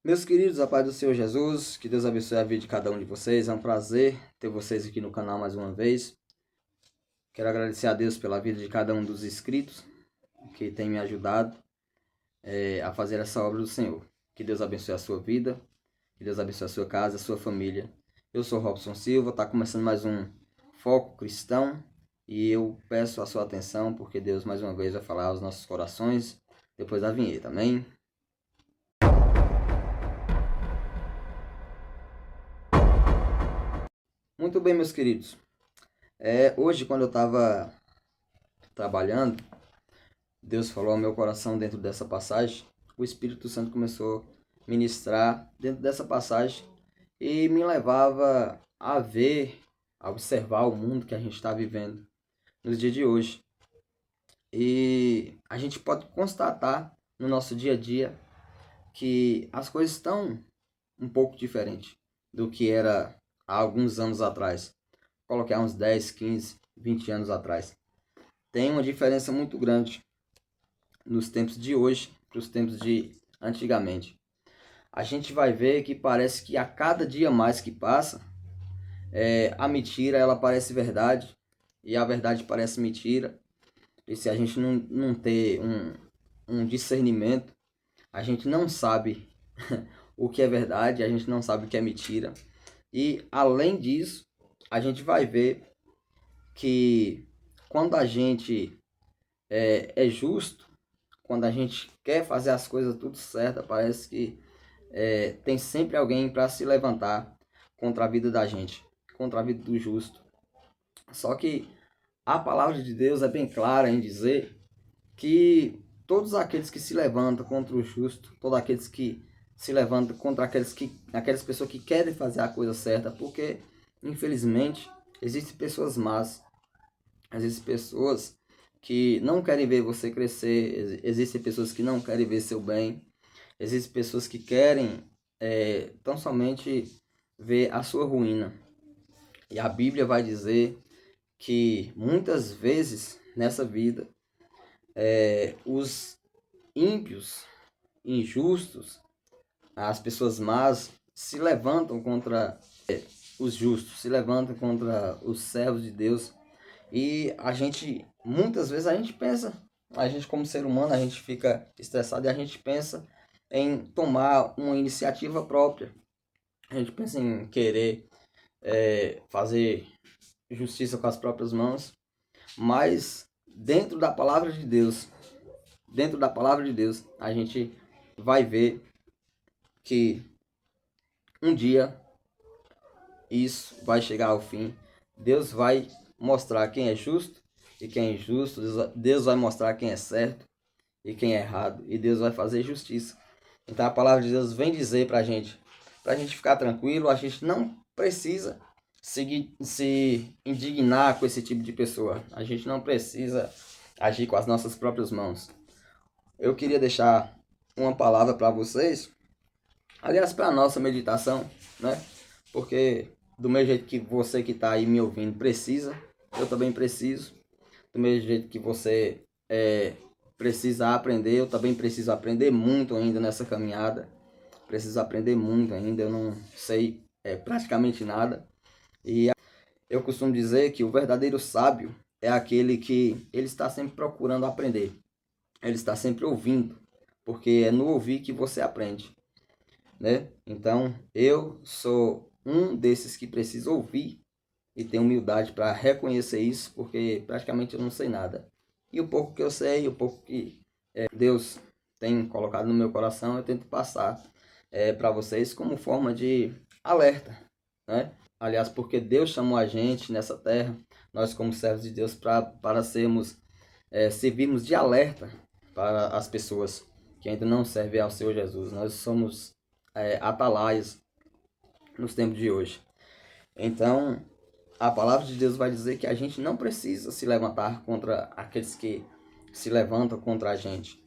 Meus queridos, a paz do Senhor Jesus, que Deus abençoe a vida de cada um de vocês. É um prazer ter vocês aqui no canal mais uma vez. Quero agradecer a Deus pela vida de cada um dos inscritos que tem me ajudado a fazer essa obra do Senhor. Que Deus abençoe a sua vida, que Deus abençoe a sua casa, a sua família. Eu sou Robson Silva, está começando mais um Foco Cristão e eu peço a sua atenção porque Deus mais uma vez vai falar aos nossos corações depois da vinheta, amém? Muito bem, meus queridos. Hoje, quando eu estava trabalhando, Deus falou ao meu coração dentro dessa passagem. O Espírito Santo começou a ministrar dentro dessa passagem e me levava a ver, a observar o mundo que a gente está vivendo nos dias de hoje. E a gente pode constatar no nosso dia a dia que as coisas estão um pouco diferentes do que era há alguns anos atrás. Coloquei há uns 10, 15, 20 anos atrás. Tem uma diferença muito grande nos tempos de hoje para os tempos de antigamente. A gente vai ver que parece que a cada dia mais que passa, a mentira ela parece verdade e a verdade parece mentira. E se a gente não ter um discernimento, a gente não sabe o que é verdade, a gente não sabe o que é mentira. E além disso, a gente vai ver que quando a gente é justo, quando a gente quer fazer as coisas tudo certo, parece que tem sempre alguém para se levantar contra a vida da gente, contra a vida do justo. Só que a palavra de Deus é bem clara em dizer que todos aqueles que se levantam contra o justo, todos aqueles que se levantam contra aquelas pessoas que querem fazer a coisa certa, porque infelizmente existem pessoas más, existem pessoas que não querem ver você crescer, existem pessoas que não querem ver seu bem, existem pessoas que querem tão somente ver a sua ruína. E a Bíblia vai dizer que muitas vezes nessa vida os ímpios, injustos, as pessoas más se levantam contra os justos, se levantam contra os servos de Deus. E a gente, muitas vezes a gente pensa, a gente como ser humano, a gente fica estressado e a gente pensa em tomar uma iniciativa própria. A gente pensa em querer fazer justiça com as próprias mãos, mas dentro da palavra de Deus, a gente vai ver que um dia isso vai chegar ao fim. Deus vai mostrar quem é justo e quem é injusto. Deus vai mostrar quem é certo e quem é errado. E Deus vai fazer justiça. Então a palavra de Deus vem dizer pra gente ficar tranquilo. A gente não precisa se indignar com esse tipo de pessoa. A gente não precisa agir com as nossas próprias mãos. Eu queria deixar uma palavra para vocês, aliás, para a nossa meditação, né? Porque do mesmo jeito que você que está aí me ouvindo precisa, eu também preciso. Do mesmo jeito que você precisa aprender, eu também preciso aprender muito ainda nessa caminhada. Preciso aprender muito ainda, eu não sei praticamente nada. E eu costumo dizer que o verdadeiro sábio é aquele que ele está sempre procurando aprender. Ele está sempre ouvindo, porque é no ouvir que você aprende, né? Então, eu sou um desses que precisa ouvir e ter humildade para reconhecer isso, porque praticamente eu não sei nada. E o pouco que eu sei, o pouco que Deus tem colocado no meu coração, eu tento passar para vocês como forma de alerta, né? Aliás, porque Deus chamou a gente nessa terra, nós como servos de Deus, para servirmos de alerta para as pessoas que ainda não servem ao Senhor Jesus. Nós somos atalaias nos tempos de hoje. Então, a palavra de Deus vai dizer que a gente não precisa se levantar contra aqueles que se levantam contra a gente.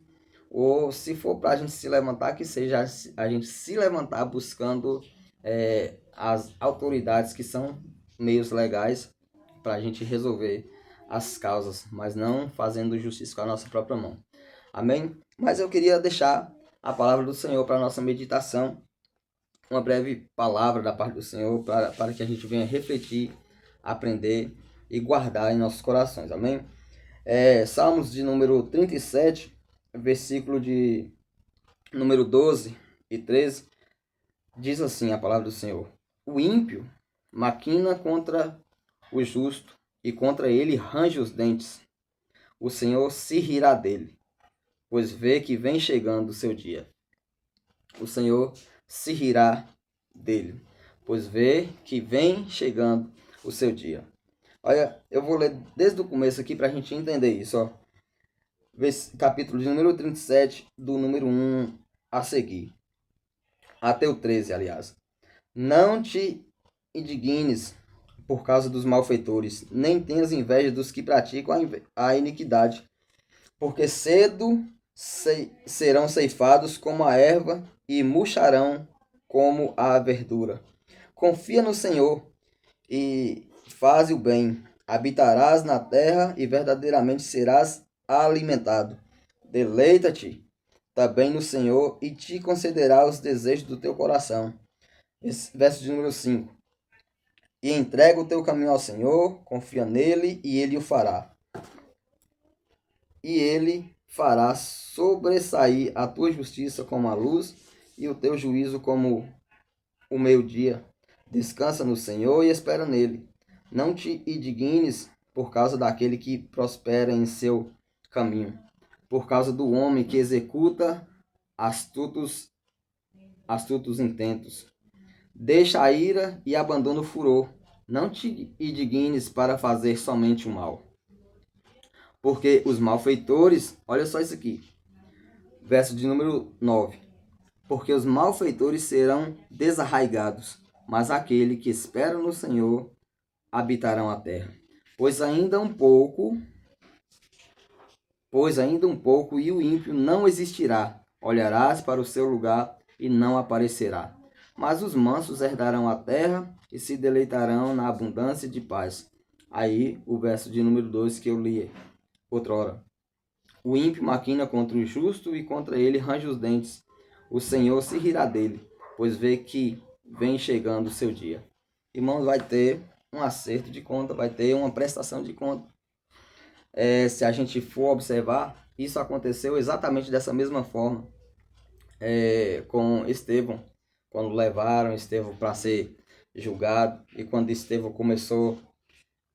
Ou se for para a gente se levantar, que seja a gente se levantar buscando as autoridades que são meios legais para a gente resolver as causas, mas não fazendo justiça com a nossa própria mão. Amém? Mas eu queria deixar a palavra do Senhor para a nossa meditação. uma breve palavra da parte do Senhor para que a gente venha refletir, aprender e guardar em nossos corações, amém? Salmos de número 37, versículo de número 12 e 13, diz assim a palavra do Senhor: o ímpio maquina contra o justo e contra ele range os dentes. O Senhor se rirá dele, pois vê que vem chegando o seu dia. O Senhor se rirá dele, pois vê que vem chegando o seu dia. Olha, eu vou ler desde o começo aqui para a gente entender isso, ó. Capítulo de número 37, do número 1 a seguir. Até o 13, aliás. Não te indignes por causa dos malfeitores, nem tenhas inveja dos que praticam a iniquidade, porque cedo serão ceifados como a erva e murcharão como a verdura. Confia no Senhor e faze o bem. Habitarás na terra e verdadeiramente serás alimentado. Deleita-te também no Senhor e te concederá os desejos do teu coração. Verso de número 5. E entrega o teu caminho ao Senhor, confia nele e ele o fará. E ele fará sobressair a tua justiça como a luz e o teu juízo como o meio-dia. Descansa no Senhor e espera nele. Não te indignes por causa daquele que prospera em seu caminho, por causa do homem que executa astutos intentos. Deixa a ira e abandona o furor. Não te indignes para fazer somente o mal. Porque os malfeitores, olha só isso aqui, verso de número 9. Porque os malfeitores serão desarraigados, mas aquele que espera no Senhor habitarão a terra. Pois ainda um pouco e o ímpio não existirá. Olharás para o seu lugar e não aparecerá. Mas os mansos herdarão a terra e se deleitarão na abundância de paz. Aí o verso de número 2 que eu li outrora. O ímpio maquina contra o justo e contra ele range os dentes. O Senhor se rirá dele, pois vê que vem chegando o seu dia. Irmãos, vai ter um acerto de conta, vai ter uma prestação de conta. Se a gente for observar, isso aconteceu exatamente dessa mesma forma com Estevão, quando levaram Estevão para ser julgado, e quando Estevão começou a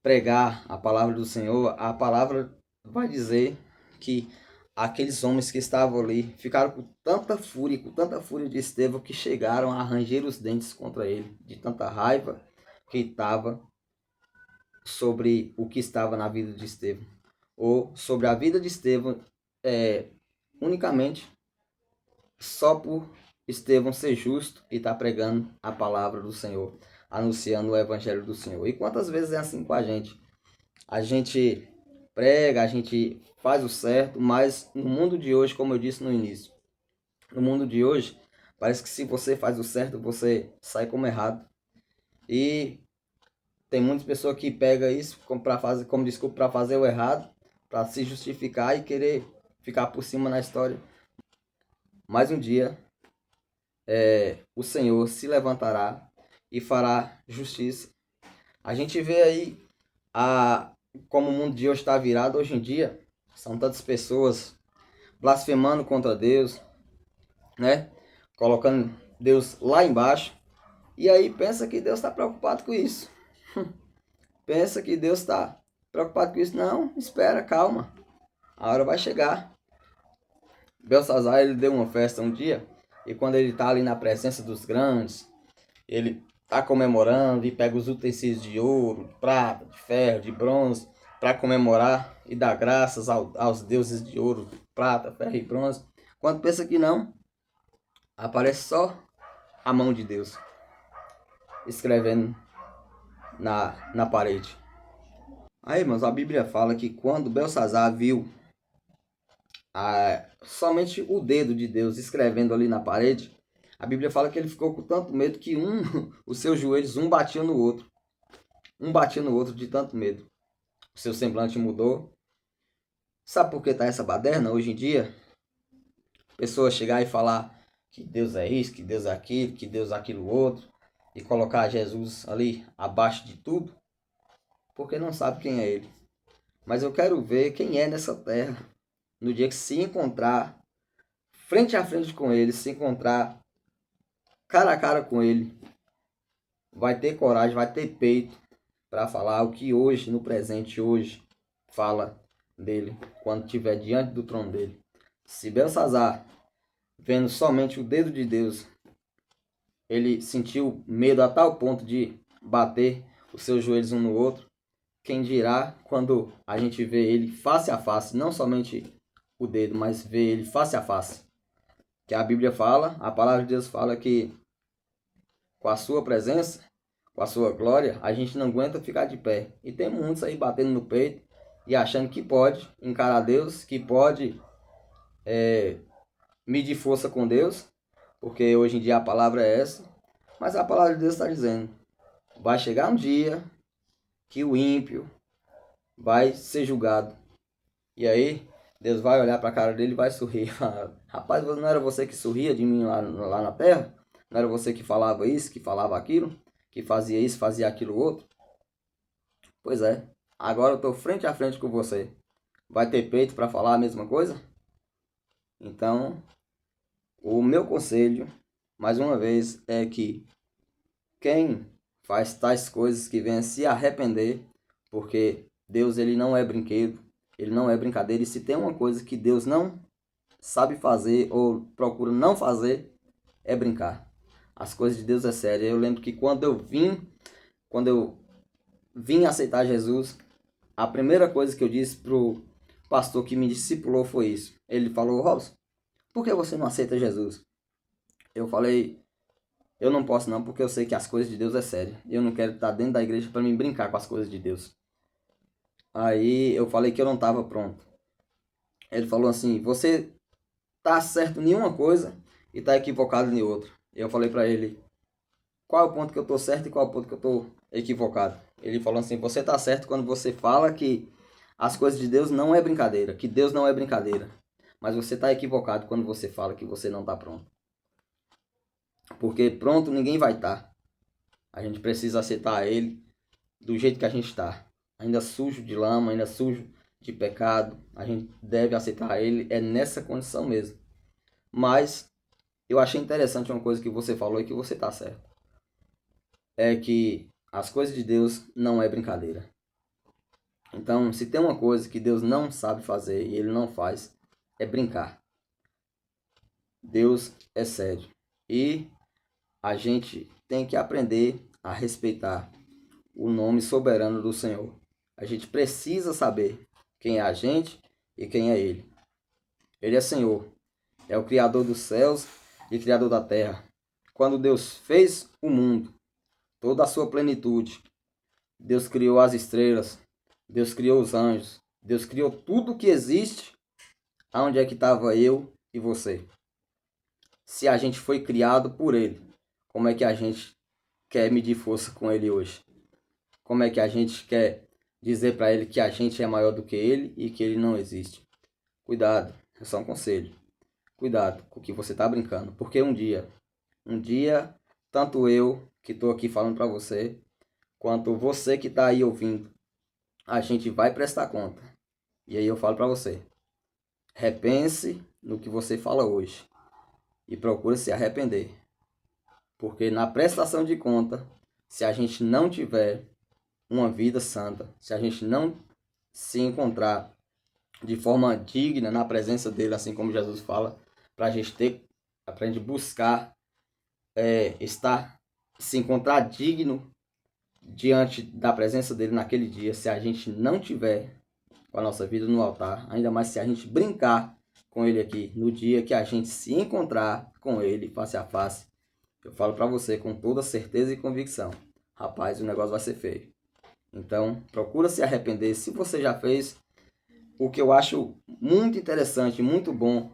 pregar a palavra do Senhor, a palavra vai dizer que aqueles homens que estavam ali ficaram com tanta fúria de Estevão, que chegaram a ranger os dentes contra ele, de tanta raiva que estava sobre o que estava na vida de Estevão, ou sobre a vida de Estevão, unicamente só por Estevão ser justo e estar pregando a palavra do Senhor, anunciando o evangelho do Senhor. E quantas vezes é assim com a gente? A gente prega, a gente faz o certo, mas no mundo de hoje, como eu disse no início, no mundo de hoje, parece que se você faz o certo, você sai como errado. E tem muitas pessoas que pegam isso como desculpa para fazer o errado, para se justificar e querer ficar por cima na história. Mas um dia o Senhor se levantará e fará justiça. A gente vê aí como o mundo de hoje está virado. Hoje em dia são tantas pessoas blasfemando contra Deus, né? Colocando Deus lá embaixo. E aí pensa que Deus está preocupado com isso. Pensa que Deus está preocupado com isso. Não, espera, calma. A hora vai chegar. Belsazar, ele deu uma festa um dia, e quando ele está ali na presença dos grandes, ele está comemorando e pega os utensílios de ouro, de prata, de ferro, de bronze, para comemorar e dar graças aos deuses de ouro, prata, ferro e bronze. Quando pensa que não, aparece só a mão de Deus escrevendo na parede. Aí, irmãos, a Bíblia fala que quando Belsazar viu somente o dedo de Deus escrevendo ali na parede, a Bíblia fala que ele ficou com tanto medo que os seus joelhos, um batia no outro. Um batia no outro de tanto medo. O seu semblante mudou. Sabe por que está essa baderna hoje em dia? Pessoas chegar e falar que Deus é isso, que Deus é aquilo, que Deus é aquilo outro, e colocar Jesus ali abaixo de tudo, porque não sabe quem é Ele. Mas eu quero ver quem é nessa terra, no dia que se encontrar frente a frente com Ele, se encontrar cara a cara com Ele, vai ter coragem, vai ter peito para falar o que hoje, no presente, hoje, fala dele, quando estiver diante do trono dele. Se Belsazar, vendo somente o dedo de Deus, ele sentiu medo a tal ponto de bater os seus joelhos um no outro, quem dirá quando a gente vê ele face a face, não somente o dedo, mas vê ele face a face. Que a Bíblia fala, a palavra de Deus fala que com a sua presença, com a sua glória, a gente não aguenta ficar de pé. E tem muitos aí batendo no peito e achando que pode encarar Deus, que pode medir força com Deus, porque hoje em dia a palavra é essa. Mas a palavra de Deus está dizendo, vai chegar um dia que o ímpio vai ser julgado. E aí, Deus vai olhar para a cara dele e vai sorrir. Rapaz, não era você que sorria de mim lá na terra? Não era você que falava isso, que falava aquilo? Que fazia isso, fazia aquilo outro? Pois é, agora eu estou frente a frente com você. Vai ter peito para falar a mesma coisa? Então, o meu conselho, mais uma vez, é que quem faz tais coisas que venha se arrepender, porque Deus ele não é brinquedo, ele não é brincadeira, e se tem uma coisa que Deus não sabe fazer ou procura não fazer, é brincar. As coisas de Deus é sério. Eu lembro que quando eu vim aceitar Jesus, a primeira coisa que eu disse pro pastor que me discipulou foi isso. Ele falou, Robson, por que você não aceita Jesus? Eu falei, eu não posso não, porque eu sei que as coisas de Deus é sério. Eu não quero estar dentro da igreja para me brincar com as coisas de Deus. Aí eu falei que eu não estava pronto. Ele falou assim, você tá certo em uma coisa e tá equivocado em outra. Eu falei para ele, qual é o ponto que eu tô certo e qual é o ponto que eu tô equivocado? Ele falou assim, você tá certo quando você fala que as coisas de Deus não é brincadeira, que Deus não é brincadeira. Mas você tá equivocado quando você fala que você não tá pronto. Porque pronto ninguém vai estar. A gente precisa aceitar Ele do jeito que a gente está. Ainda sujo de lama, ainda sujo de pecado. A gente deve aceitar Ele, é nessa condição mesmo. Mas eu achei interessante uma coisa que você falou e que você tá certo. É que as coisas de Deus não é brincadeira. Então, se tem uma coisa que Deus não sabe fazer e Ele não faz, é brincar. Deus é sério. E a gente tem que aprender a respeitar o nome soberano do Senhor. A gente precisa saber quem é a gente e quem é Ele. Ele é Senhor, é o Criador dos céus e Criador da terra. Quando Deus fez o mundo, toda a sua plenitude, Deus criou as estrelas, Deus criou os anjos, Deus criou tudo que existe. Aonde é que estava eu e você? Se a gente foi criado por Ele, como é que a gente quer medir força com Ele hoje? Como é que a gente quer dizer para Ele que a gente é maior do que Ele e que Ele não existe? Cuidado, é só um conselho. Cuidado com o que você está brincando, porque um dia, tanto eu que estou aqui falando para você, quanto você que está aí ouvindo, a gente vai prestar conta. E aí eu falo para você, repense no que você fala hoje e procure se arrepender. Porque na prestação de conta, se a gente não tiver uma vida santa, se a gente não se encontrar de forma digna na presença dele, assim como Jesus fala, para a gente buscar estar, se encontrar digno diante da presença dele naquele dia, se a gente não tiver com a nossa vida no altar, ainda mais se a gente brincar com ele aqui, no dia que a gente se encontrar com ele face a face, eu falo para você com toda certeza e convicção, rapaz, o negócio vai ser feio. Então, procura se arrepender. Se você já fez, o que eu acho muito interessante, muito bom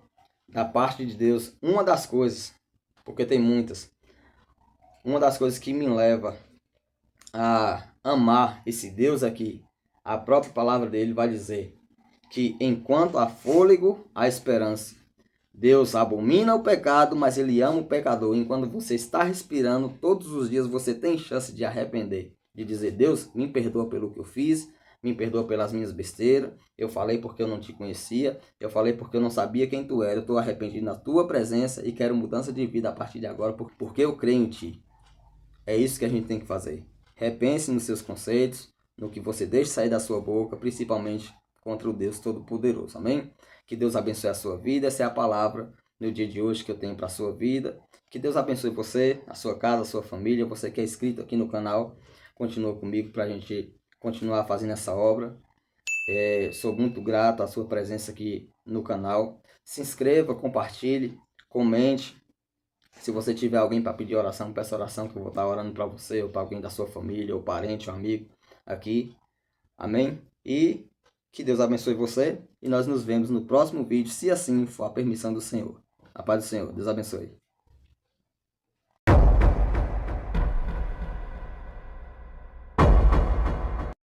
da parte de Deus, uma das coisas, porque tem muitas, uma das coisas que me leva a amar esse Deus aqui, a própria palavra dele vai dizer que enquanto há fôlego, há esperança. Deus abomina o pecado, mas Ele ama o pecador. Enquanto você está respirando, todos os dias você tem chance de arrepender. De dizer, Deus, me perdoa pelo que eu fiz, me perdoa pelas minhas besteiras. Eu falei porque eu não te conhecia, eu falei porque eu não sabia quem tu era. Eu estou arrependido na tua presença e quero mudança de vida a partir de agora, porque eu creio em ti. É isso que a gente tem que fazer. Repense nos seus conceitos, no que você deixa sair da sua boca, principalmente contra o Deus Todo-Poderoso. Amém? Que Deus abençoe a sua vida. Essa é a palavra no dia de hoje que eu tenho para a sua vida. Que Deus abençoe você, a sua casa, a sua família. Você que é inscrito aqui no canal, continua comigo para a gente continuar fazendo essa obra. Sou muito grato à sua presença aqui no canal. Se inscreva, compartilhe, comente. Se você tiver alguém para pedir oração, peça oração que eu vou estar orando para você, ou para alguém da sua família, ou parente, ou amigo aqui. Amém? E que Deus abençoe você. E nós nos vemos no próximo vídeo, se assim for a permissão do Senhor. A paz do Senhor. Deus abençoe.